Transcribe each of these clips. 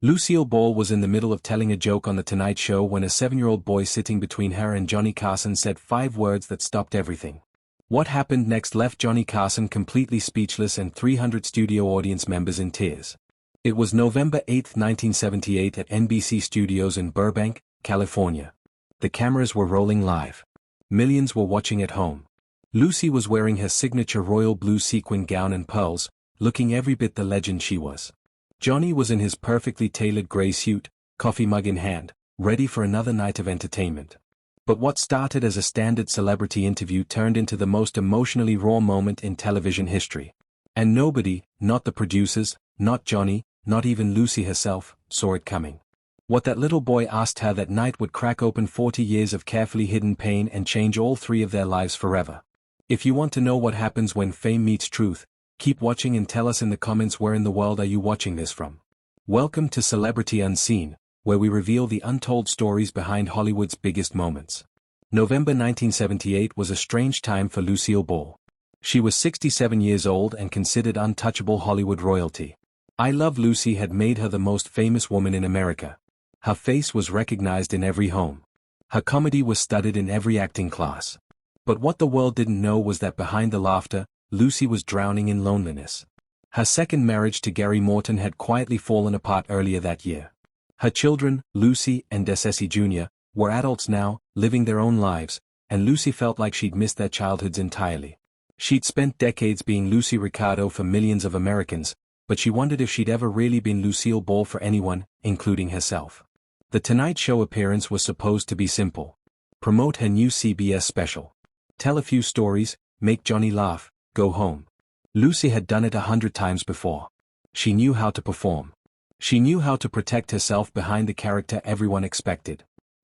Lucille Ball was in the middle of telling a joke on The Tonight Show when a 7-year-old boy sitting between her and Johnny Carson said 5 words that stopped everything. What happened next left Johnny Carson completely speechless and 300 studio audience members in tears. It was November 8, 1978 at NBC Studios in Burbank, California. The cameras were rolling live. Millions were watching at home. Lucy was wearing her signature royal blue sequin gown and pearls, looking every bit the legend she was. Johnny was in his perfectly tailored gray suit, coffee mug in hand, ready for another night of entertainment. But what started as a standard celebrity interview turned into the most emotionally raw moment in television history. And nobody, not the producers, not Johnny, not even Lucy herself, saw it coming. What that little boy asked her that night would crack open 40 years of carefully hidden pain and change all 3 of their lives forever. If you want to know what happens when fame meets truth, keep watching and tell us in the comments where in the world are you watching this from. Welcome to Celebrity Unseen, where we reveal the untold stories behind Hollywood's biggest moments. November 1978 was a strange time for Lucille Ball. She was 67 years old and considered untouchable Hollywood royalty. I Love Lucy had made her the most famous woman in America. Her face was recognized in every home. Her comedy was studied in every acting class. But what the world didn't know was that behind the laughter, Lucy was drowning in loneliness. Her second marriage to Gary Morton had quietly fallen apart earlier that year. Her children, Lucy and Desessie Jr., were adults now, living their own lives, and Lucy felt like she'd missed their childhoods entirely. She'd spent decades being Lucy Ricardo for millions of Americans, but she wondered if she'd ever really been Lucille Ball for anyone, including herself. The Tonight Show appearance was supposed to be simple. Promote her new CBS special. Tell a few stories, make Johnny laugh, go home. Lucy had done it 100 times before. She knew how to perform. She knew how to protect herself behind the character everyone expected.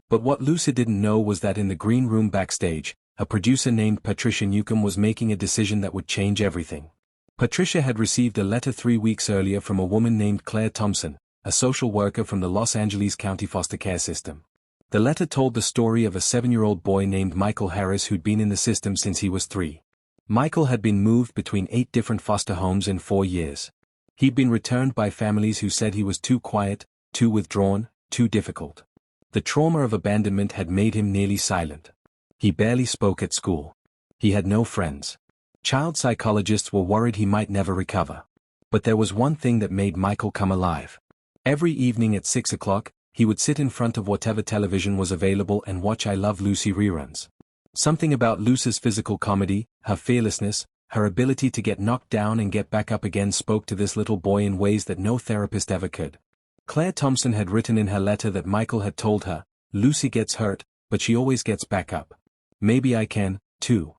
But what Lucy didn't know was that in the green room backstage, a producer named Patricia Newcomb was making a decision that would change everything. Patricia had received a letter 3 weeks earlier from a woman named Claire Thompson, a social worker from the Los Angeles County foster care system. The letter told the story of a 7-year-old boy named Michael Harris who'd been in the system since he was 3. Michael had been moved between 8 different foster homes in 4 years. He'd been returned by families who said he was too quiet, too withdrawn, too difficult. The trauma of abandonment had made him nearly silent. He barely spoke at school. He had no friends. Child psychologists were worried he might never recover. But there was one thing that made Michael come alive. Every evening at 6 o'clock, he would sit in front of whatever television was available and watch I Love Lucy reruns. Something about Lucy's physical comedy, her fearlessness, her ability to get knocked down and get back up again spoke to this little boy in ways that no therapist ever could. Claire Thompson had written in her letter that Michael had told her, "Lucy gets hurt, but she always gets back up. Maybe I can, too."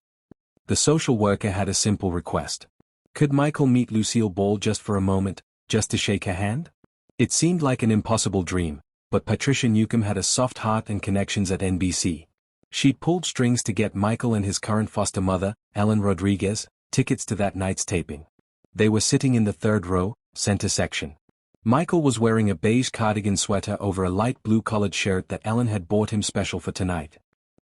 The social worker had a simple request. Could Michael meet Lucille Ball just for a moment, just to shake her hand? It seemed like an impossible dream, but Patricia Newcomb had a soft heart and connections at NBC. She'd pulled strings to get Michael and his current foster mother, Ellen Rodriguez, tickets to that night's taping. They were sitting in the 3rd row, center section. Michael was wearing a beige cardigan sweater over a light blue collared shirt that Ellen had bought him special for tonight.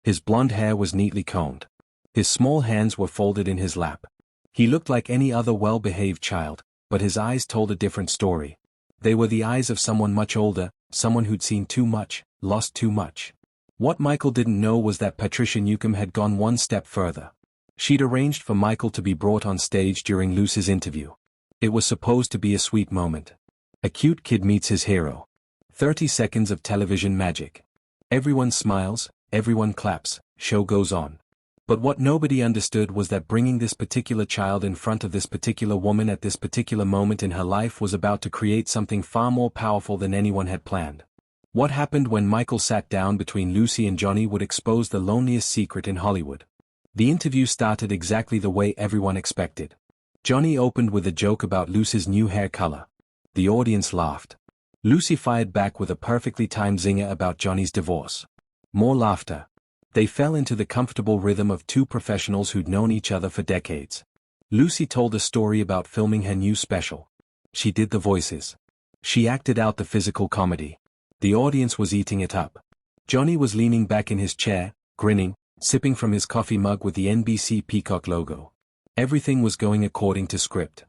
His blonde hair was neatly combed. His small hands were folded in his lap. He looked like any other well-behaved child, but his eyes told a different story. They were the eyes of someone much older, someone who'd seen too much, lost too much. What Michael didn't know was that Patricia Newcomb had gone one step further. She'd arranged for Michael to be brought on stage during Lucy's interview. It was supposed to be a sweet moment. A cute kid meets his hero. 30 seconds of television magic. Everyone smiles, everyone claps, show goes on. But what nobody understood was that bringing this particular child in front of this particular woman at this particular moment in her life was about to create something far more powerful than anyone had planned. What happened when Michael sat down between Lucy and Johnny would expose the loneliest secret in Hollywood. The interview started exactly the way everyone expected. Johnny opened with a joke about Lucy's new hair color. The audience laughed. Lucy fired back with a perfectly timed zinger about Johnny's divorce. More laughter. They fell into the comfortable rhythm of 2 professionals who'd known each other for decades. Lucy told a story about filming her new special. She did the voices. She acted out the physical comedy. The audience was eating it up. Johnny was leaning back in his chair, grinning, sipping from his coffee mug with the NBC Peacock logo. Everything was going according to script.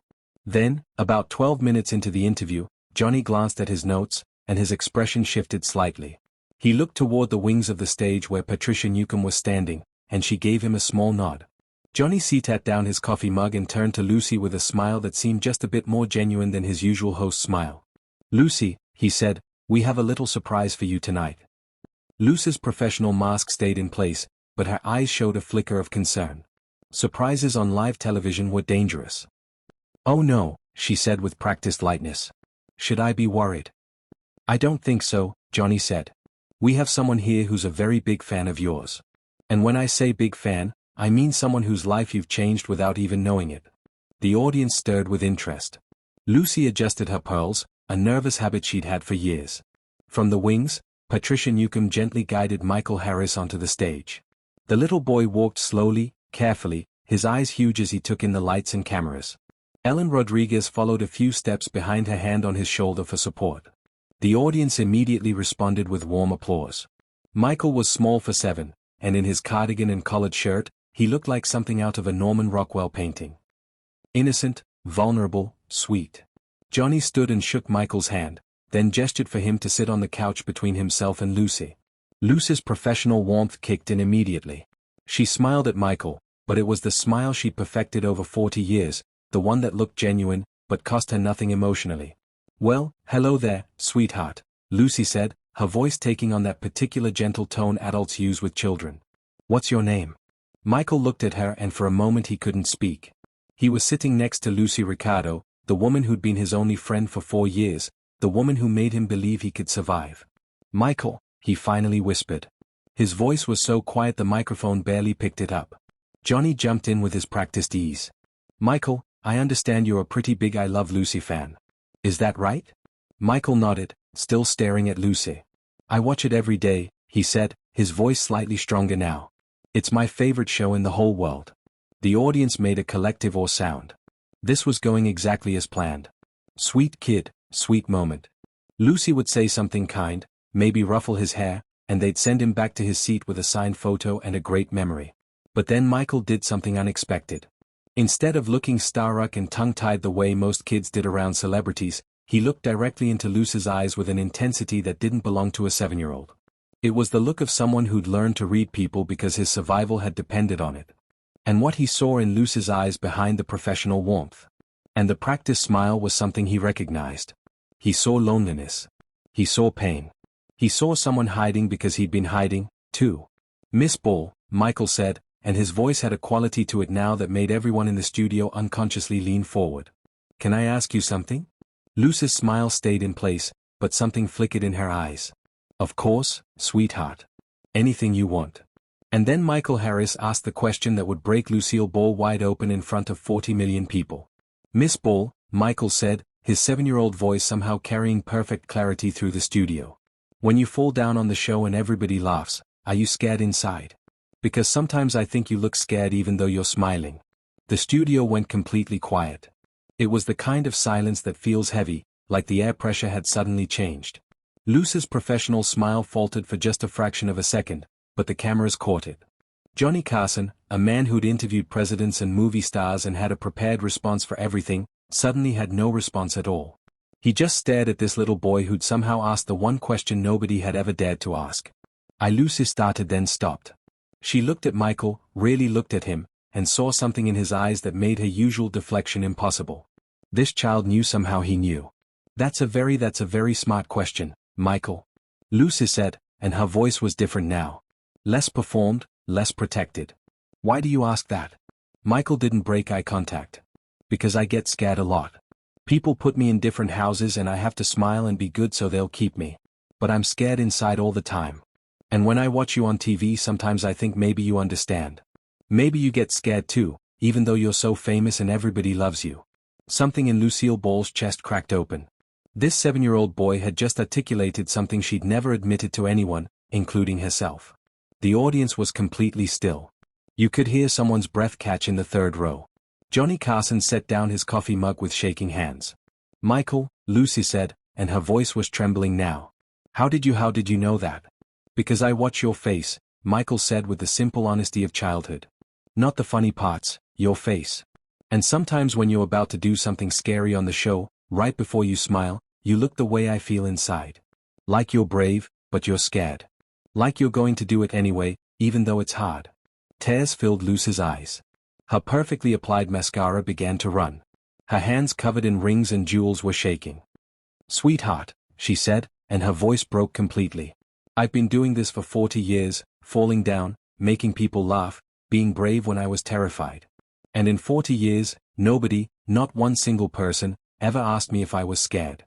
Then, about 12 minutes into the interview, Johnny glanced at his notes, and his expression shifted slightly. He looked toward the wings of the stage where Patricia Newcomb was standing, and she gave him a small nod. Johnny set down his coffee mug and turned to Lucy with a smile that seemed just a bit more genuine than his usual host smile. "Lucy," he said, "we have a little surprise for you tonight." Lucy's professional mask stayed in place, but her eyes showed a flicker of concern. Surprises on live television were dangerous. "Oh no," she said with practiced lightness. "Should I be worried?" "I don't think so," Johnny said. "We have someone here who's a very big fan of yours. And when I say big fan, I mean someone whose life you've changed without even knowing it." The audience stirred with interest. Lucy adjusted her pearls, a nervous habit she'd had for years. From the wings, Patricia Newcomb gently guided Michael Harris onto the stage. The little boy walked slowly, carefully, his eyes huge as he took in the lights and cameras. Ellen Rodriguez followed a few steps behind, her hand on his shoulder for support. The audience immediately responded with warm applause. Michael was small for 7, and in his cardigan and collared shirt, he looked like something out of a Norman Rockwell painting. Innocent, vulnerable, sweet. Johnny stood and shook Michael's hand, then gestured for him to sit on the couch between himself and Lucy. Lucy's professional warmth kicked in immediately. She smiled at Michael, but it was the smile she'd perfected over 40 years, the one that looked genuine, but cost her nothing emotionally. "Well, hello there, sweetheart," Lucy said, her voice taking on that particular gentle tone adults use with children. "What's your name?" Michael looked at her and for a moment he couldn't speak. He was sitting next to Lucy Ricardo, the woman who'd been his only friend for 4 years, the woman who made him believe he could survive. "Michael," he finally whispered. His voice was so quiet the microphone barely picked it up. Johnny jumped in with his practiced ease. "Michael, I understand you're a pretty big I Love Lucy fan. Is that right?" Michael nodded, still staring at Lucy. "I watch it every day," he said, his voice slightly stronger now. "It's my favorite show in the whole world." The audience made a collective "or" sound. This was going exactly as planned. Sweet kid, sweet moment. Lucy would say something kind, maybe ruffle his hair, and they'd send him back to his seat with a signed photo and a great memory. But then Michael did something unexpected. Instead of looking starstruck and tongue-tied the way most kids did around celebrities, he looked directly into Lucy's eyes with an intensity that didn't belong to a 7-year-old. It was the look of someone who'd learned to read people because his survival had depended on it. And what he saw in Lucy's eyes behind the professional warmth and the practiced smile was something he recognized. He saw loneliness. He saw pain. He saw someone hiding because he'd been hiding, too. "Miss Ball," Michael said, and his voice had a quality to it now that made everyone in the studio unconsciously lean forward. "Can I ask you something?" Lucy's smile stayed in place, but something flickered in her eyes. "Of course, sweetheart. Anything you want." And then Michael Harris asked the question that would break Lucille Ball wide open in front of 40 million people. "Miss Ball," Michael said, his 7-year-old voice somehow carrying perfect clarity through the studio. "When you fall down on the show and everybody laughs, are you scared inside? Because sometimes I think you look scared even though you're smiling." The studio went completely quiet. It was the kind of silence that feels heavy, like the air pressure had suddenly changed. Lucy's professional smile faltered for just a fraction of a second, but the cameras caught it. Johnny Carson, a man who'd interviewed presidents and movie stars and had a prepared response for everything, suddenly had no response at all. He just stared at this little boy who'd somehow asked the one question nobody had ever dared to ask. Lucy started then stopped. She looked at Michael, really looked at him, and saw something in his eyes that made her usual deflection impossible. This child knew somehow he knew. That's a very smart question, Michael," Lucy said, and her voice was different now. Less performed, less protected. "Why do you ask that?" Michael didn't break eye contact. "Because I get scared a lot. People put me in different houses and I have to smile and be good so they'll keep me. But I'm scared inside all the time. And when I watch you on TV sometimes I think maybe you understand. Maybe you get scared too, even though you're so famous and everybody loves you." Something in Lucille Ball's chest cracked open. This 7-year-old boy had just articulated something she'd never admitted to anyone, including herself. The audience was completely still. You could hear someone's breath catch in the third row. Johnny Carson set down his coffee mug with shaking hands. "Michael," Lucy said, and her voice was trembling now. How did you know that?" "Because I watch your face," Michael said with the simple honesty of childhood. "Not the funny parts, your face. And sometimes when you're about to do something scary on the show, right before you smile, you look the way I feel inside. Like you're brave, but you're scared. Like you're going to do it anyway, even though it's hard. Tears filled Lucy's eyes. Her perfectly applied mascara began to run. Her hands covered in rings and jewels were shaking. "Sweetheart," she said, and her voice broke completely. "I've been doing this for 40 years, falling down, making people laugh, being brave when I was terrified. And in 40 years, nobody, not one single person, ever asked me if I was scared."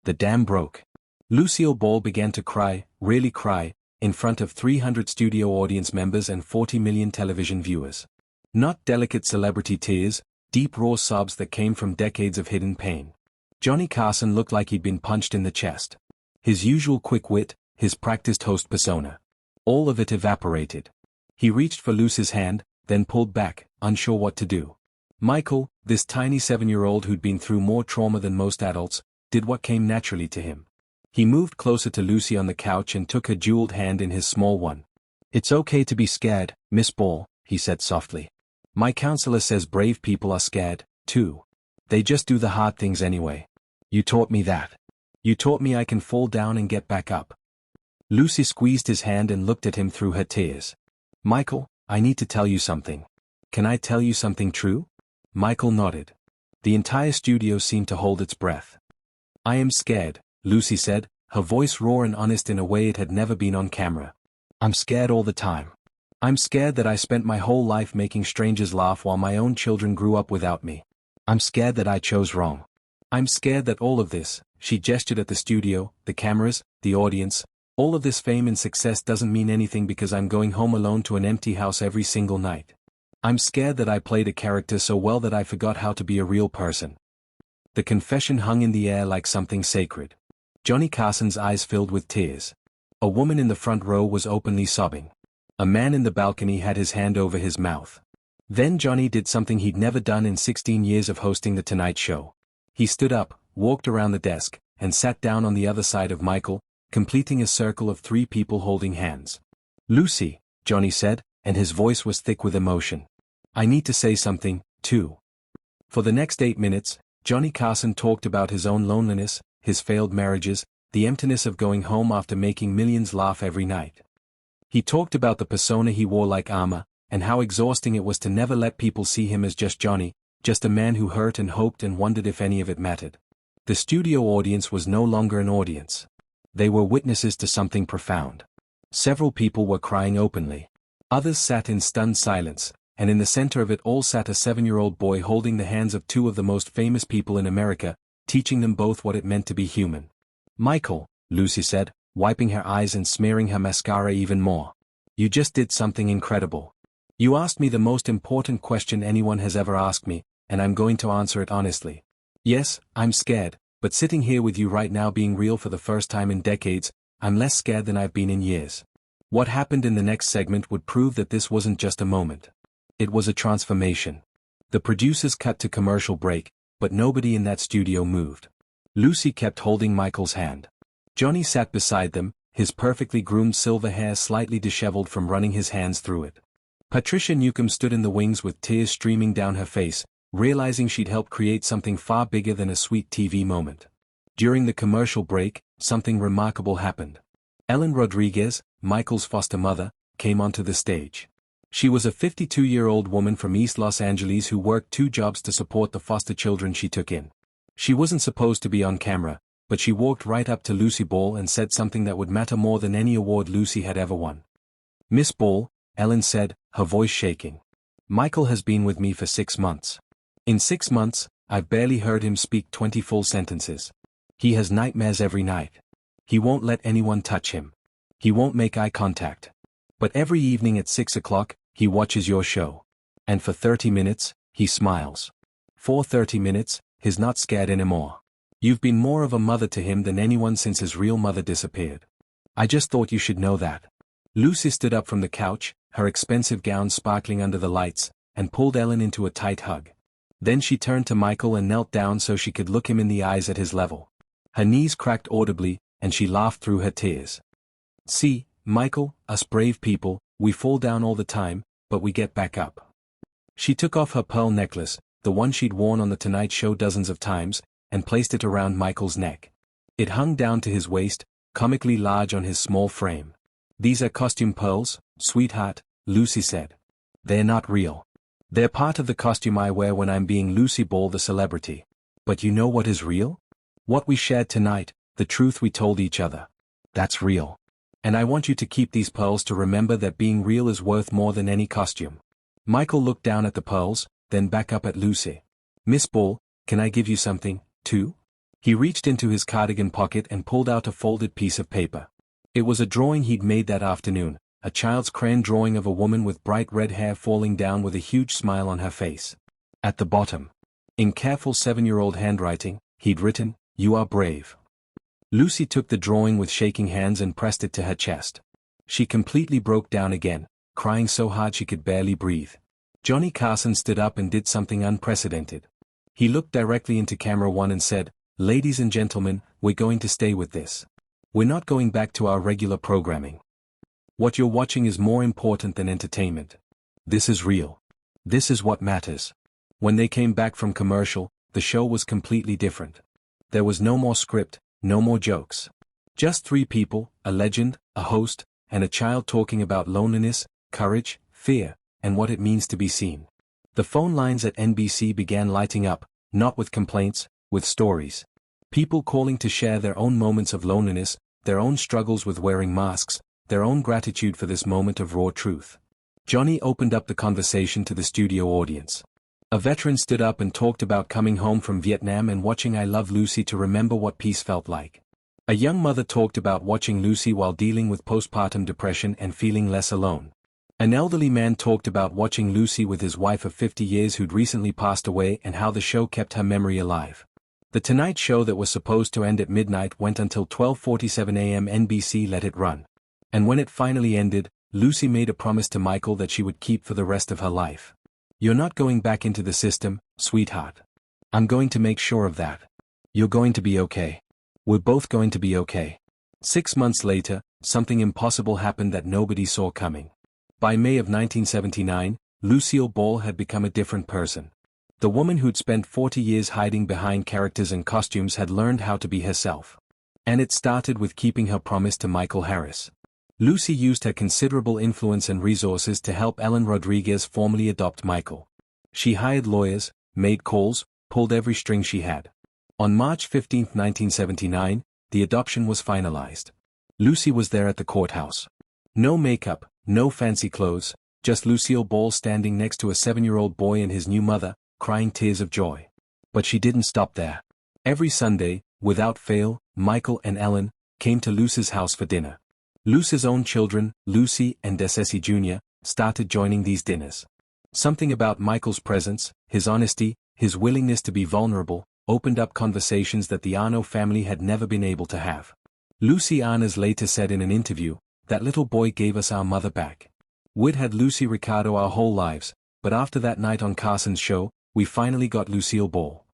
The dam broke. Lucille Ball began to cry, really cry, in front of 300 studio audience members and 40 million television viewers. Not delicate celebrity tears, deep raw sobs that came from decades of hidden pain. Johnny Carson looked like he'd been punched in the chest. His usual quick wit, his practiced host persona. All of it evaporated. He reached for Lucy's hand, then pulled back, unsure what to do. Michael, this tiny 7-year-old who'd been through more trauma than most adults, did what came naturally to him. He moved closer to Lucy on the couch and took her jeweled hand in his small one. "It's okay to be scared, Miss Ball," he said softly. "My counselor says brave people are scared, too. They just do the hard things anyway. You taught me that. You taught me I can fall down and get back up." Lucy squeezed his hand and looked at him through her tears. "Michael, I need to tell you something. Can I tell you something true?" Michael nodded. The entire studio seemed to hold its breath. "I am scared," Lucy said, her voice raw and honest in a way it had never been on camera. "I'm scared all the time. I'm scared that I spent my whole life making strangers laugh while my own children grew up without me. I'm scared that I chose wrong. I'm scared that all of this," she gestured at the studio, the cameras, the audience, "all of this fame and success doesn't mean anything because I'm going home alone to an empty house every single night. I'm scared that I played a character so well that I forgot how to be a real person." The confession hung in the air like something sacred. Johnny Carson's eyes filled with tears. A woman in the front row was openly sobbing. A man in the balcony had his hand over his mouth. Then Johnny did something he'd never done in 16 years of hosting The Tonight Show. He stood up, walked around the desk, and sat down on the other side of Michael, completing a circle of 3 people holding hands. "Lucy," Johnny said, and his voice was thick with emotion. "I need to say something, too." For the next 8 minutes, Johnny Carson talked about his own loneliness, his failed marriages, the emptiness of going home after making millions laugh every night. He talked about the persona he wore like armor, and how exhausting it was to never let people see him as just Johnny, just a man who hurt and hoped and wondered if any of it mattered. The studio audience was no longer an audience. They were witnesses to something profound. Several people were crying openly. Others sat in stunned silence, and in the center of it all sat a 7-year-old boy holding the hands of 2 of the most famous people in America, teaching them both what it meant to be human. "Michael," Lucy said, wiping her eyes and smearing her mascara even more. "You just did something incredible. You asked me the most important question anyone has ever asked me, and I'm going to answer it honestly. Yes, I'm scared, but sitting here with you right now being real for the first time in decades, I'm less scared than I've been in years." What happened in the next segment would prove that this wasn't just a moment. It was a transformation. The producers cut to commercial break, but nobody in that studio moved. Lucy kept holding Michael's hand. Johnny sat beside them, his perfectly groomed silver hair slightly disheveled from running his hands through it. Patricia Newcomb stood in the wings with tears streaming down her face, realizing she'd helped create something far bigger than a sweet TV moment. During the commercial break, something remarkable happened. Ellen Rodriguez, Michael's foster mother, came onto the stage. She was a 52-year-old woman from East Los Angeles who worked 2 jobs to support the foster children she took in. She wasn't supposed to be on camera, but she walked right up to Lucy Ball and said something that would matter more than any award Lucy had ever won. "Miss Ball," Ellen said, her voice shaking. "Michael has been with me for 6 months. In 6 months, I've barely heard him speak 20 full sentences. He has nightmares every night. He won't let anyone touch him. He won't make eye contact. But every evening at 6 o'clock, he watches your show. And for 30 minutes, he smiles. For 30 minutes, he's not scared anymore. You've been more of a mother to him than anyone since his real mother disappeared. I just thought you should know that." Lucy stood up from the couch, her expensive gown sparkling under the lights, and pulled Ellen into a tight hug. Then she turned to Michael and knelt down so she could look him in the eyes at his level. Her knees cracked audibly, and she laughed through her tears. "See, Michael, us brave people, we fall down all the time, but we get back up." She took off her pearl necklace, the one she'd worn on The Tonight Show dozens of times, and placed it around Michael's neck. It hung down to his waist, comically large on his small frame. "These are costume pearls, sweetheart," Lucy said. "They're not real. They're part of the costume I wear when I'm being Lucille Ball the celebrity. But you know what is real? What we shared tonight, the truth we told each other. That's real. And I want you to keep these pearls to remember that being real is worth more than any costume." Michael looked down at the pearls, then back up at Lucy. "Miss Ball, can I give you something, too?" He reached into his cardigan pocket and pulled out a folded piece of paper. It was a drawing he'd made that afternoon, a child's crayon drawing of a woman with bright red hair falling down with a huge smile on her face. At the bottom, in careful 7-year-old handwriting, he'd written, "You are brave." Lucy took the drawing with shaking hands and pressed it to her chest. She completely broke down again, crying so hard she could barely breathe. Johnny Carson stood up and did something unprecedented. He looked directly into camera one and said, "Ladies and gentlemen, we're going to stay with this. We're not going back to our regular programming. What you're watching is more important than entertainment. This is real. This is what matters." When they came back from commercial, the show was completely different. There was no more script, no more jokes. Just 3 people, a legend, a host, and a child talking about loneliness, courage, fear, and what it means to be seen. The phone lines at NBC began lighting up, not with complaints, with stories. People calling to share their own moments of loneliness, their own struggles with wearing masks, their own gratitude for this moment of raw truth. Johnny opened up the conversation to the studio audience. A veteran stood up and talked about coming home from Vietnam and watching I Love Lucy to remember what peace felt like. A young mother talked about watching Lucy while dealing with postpartum depression and feeling less alone. An elderly man talked about watching Lucy with his wife of 50 years who'd recently passed away and how the show kept her memory alive. The Tonight Show that was supposed to end at midnight went until 12:47 a.m. NBC let it run. And when it finally ended, Lucy made a promise to Michael that she would keep for the rest of her life. "You're not going back into the system, sweetheart. I'm going to make sure of that. You're going to be okay. We're both going to be okay." 6 months later, something impossible happened that nobody saw coming. By May of 1979, Lucille Ball had become a different person. The woman who'd spent 40 years hiding behind characters and costumes had learned how to be herself. And it started with keeping her promise to Michael Harris. Lucy used her considerable influence and resources to help Ellen Rodriguez formally adopt Michael. She hired lawyers, made calls, pulled every string she had. On March 15, 1979, the adoption was finalized. Lucy was there at the courthouse. No makeup, no fancy clothes, just Lucille Ball standing next to a 7-year-old boy and his new mother, crying tears of joy. But she didn't stop there. Every Sunday, without fail, Michael and Ellen came to Lucy's house for dinner. Lucy's own children, Lucy and Desessie Jr., started joining these dinners. Something about Michael's presence, his honesty, his willingness to be vulnerable, opened up conversations that the Arno family had never been able to have. Lucy Arnaz later said in an interview, "That little boy gave us our mother back. We'd had Lucy Ricardo our whole lives, but after that night on Carson's show, we finally got Lucille Ball."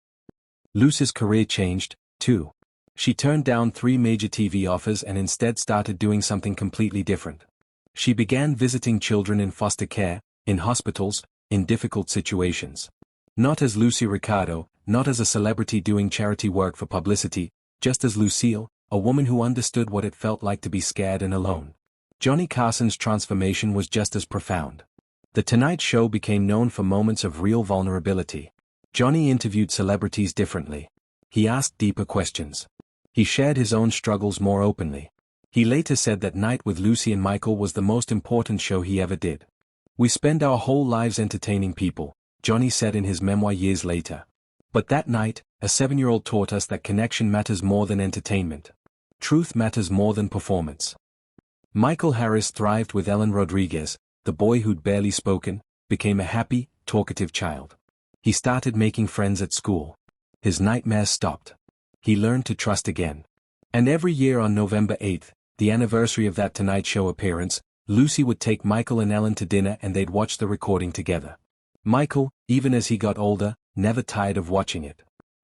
Lucy's career changed, too. She turned down 3 major TV offers and instead started doing something completely different. She began visiting children in foster care, in hospitals, in difficult situations. Not as Lucy Ricardo, not as a celebrity doing charity work for publicity, just as Lucille, a woman who understood what it felt like to be scared and alone. Johnny Carson's transformation was just as profound. The Tonight Show became known for moments of real vulnerability. Johnny interviewed celebrities differently. He asked deeper questions. He shared his own struggles more openly. He later said that night with Lucy and Michael was the most important show he ever did. "We spend our whole lives entertaining people," Johnny said in his memoir years later. "But that night, a 7-year-old taught us that connection matters more than entertainment. Truth matters more than performance." Michael Harris thrived with Ellen Rodriguez. The boy who'd barely spoken became a happy, talkative child. He started making friends at school. His nightmares stopped. He learned to trust again. And every year on November 8th, the anniversary of that Tonight Show appearance, Lucy would take Michael and Ellen to dinner and they'd watch the recording together. Michael, even as he got older, never tired of watching it.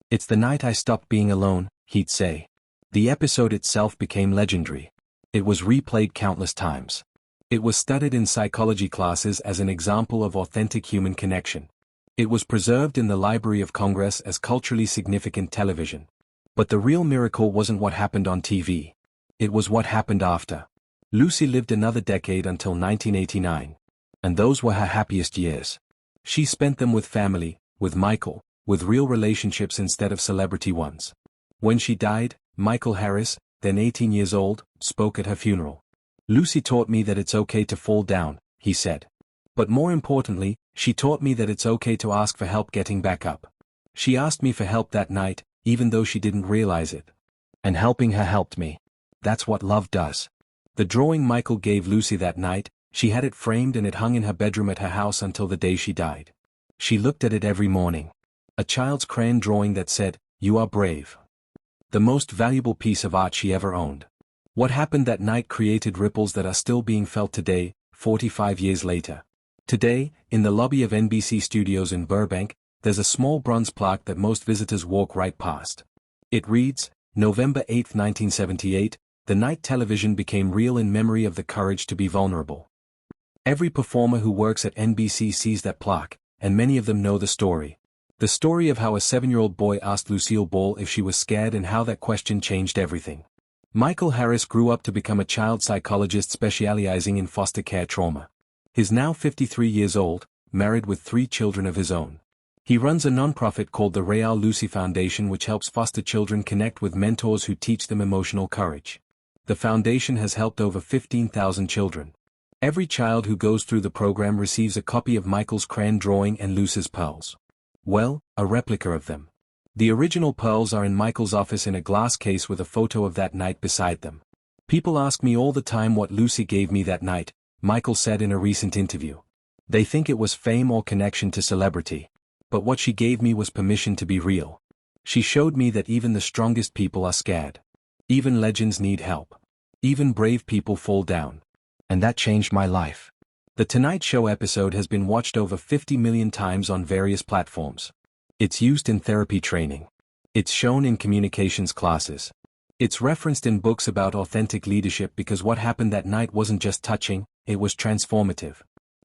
"It's the night I stopped being alone," he'd say. The episode itself became legendary. It was replayed countless times. It was studied in psychology classes as an example of authentic human connection. It was preserved in the Library of Congress as culturally significant television. But the real miracle wasn't what happened on TV. It was what happened after. Lucy lived another decade until 1989. And those were her happiest years. She spent them with family, with Michael, with real relationships instead of celebrity ones. When she died, Michael Harris, then 18 years old, spoke at her funeral. Lucy taught me that it's okay to fall down, he said. But more importantly, she taught me that it's okay to ask for help getting back up. She asked me for help that night, even though she didn't realize it. And helping her helped me. That's what love does. The drawing Michael gave Lucy that night, she had it framed and it hung in her bedroom at her house until the day she died. She looked at it every morning. A child's crayon drawing that said, "You are brave." The most valuable piece of art she ever owned. What happened that night created ripples that are still being felt today, 45 years later. Today, in the lobby of NBC Studios in Burbank, there's a small bronze plaque that most visitors walk right past. It reads, November 8, 1978, the night television became real in memory of the courage to be vulnerable. Every performer who works at NBC sees that plaque, and many of them know the story. The story of how a 7-year-old boy asked Lucille Ball if she was scared and how that question changed everything. Michael Harris grew up to become a child psychologist specializing in foster care trauma. He's now 53 years old, married with 3 children of his own. He runs a nonprofit called the Real Lucy Foundation, which helps foster children connect with mentors who teach them emotional courage. The foundation has helped over 15,000 children. Every child who goes through the program receives a copy of Michael's crayon drawing and Lucy's pearls. Well, a replica of them. The original pearls are in Michael's office in a glass case with a photo of that night beside them. People ask me all the time what Lucy gave me that night, Michael said in a recent interview. They think it was fame or connection to celebrity. But what she gave me was permission to be real. She showed me that even the strongest people are scared. Even legends need help. Even brave people fall down. And that changed my life. The Tonight Show episode has been watched over 50 million times on various platforms. It's used in therapy training. It's shown in communications classes. It's referenced in books about authentic leadership because what happened that night wasn't just touching, it was transformative.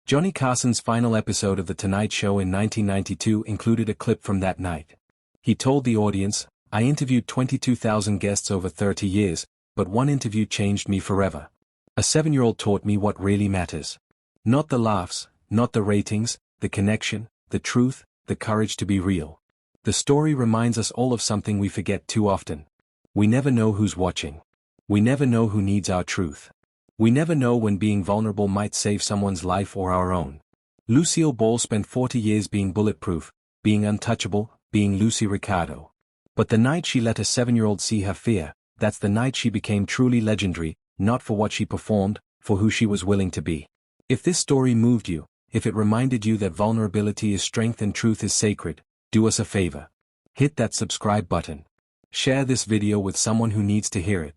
Johnny Carson's final episode of The Tonight Show in 1992 included a clip from that night. He told the audience, "I interviewed 22,000 guests over 30 years, but one interview changed me forever. A 7-year-old taught me what really matters. Not the laughs, not the ratings, the connection, the truth, the courage to be real." The story reminds us all of something we forget too often. We never know who's watching. We never know who needs our truth. We never know when being vulnerable might save someone's life or our own. Lucille Ball spent 40 years being bulletproof, being untouchable, being Lucy Ricardo. But the night she let a 7-year-old see her fear, that's the night she became truly legendary, not for what she performed, for who she was willing to be. If this story moved you, if it reminded you that vulnerability is strength and truth is sacred, do us a favor. Hit that subscribe button. Share this video with someone who needs to hear it.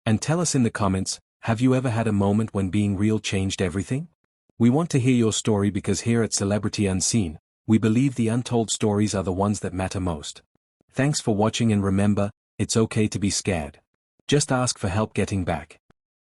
And tell us in the comments, have you ever had a moment when being real changed everything? We want to hear your story because here at Celebrity Unseen, we believe the untold stories are the ones that matter most. Thanks for watching and remember, it's okay to be scared. Just ask for help getting back.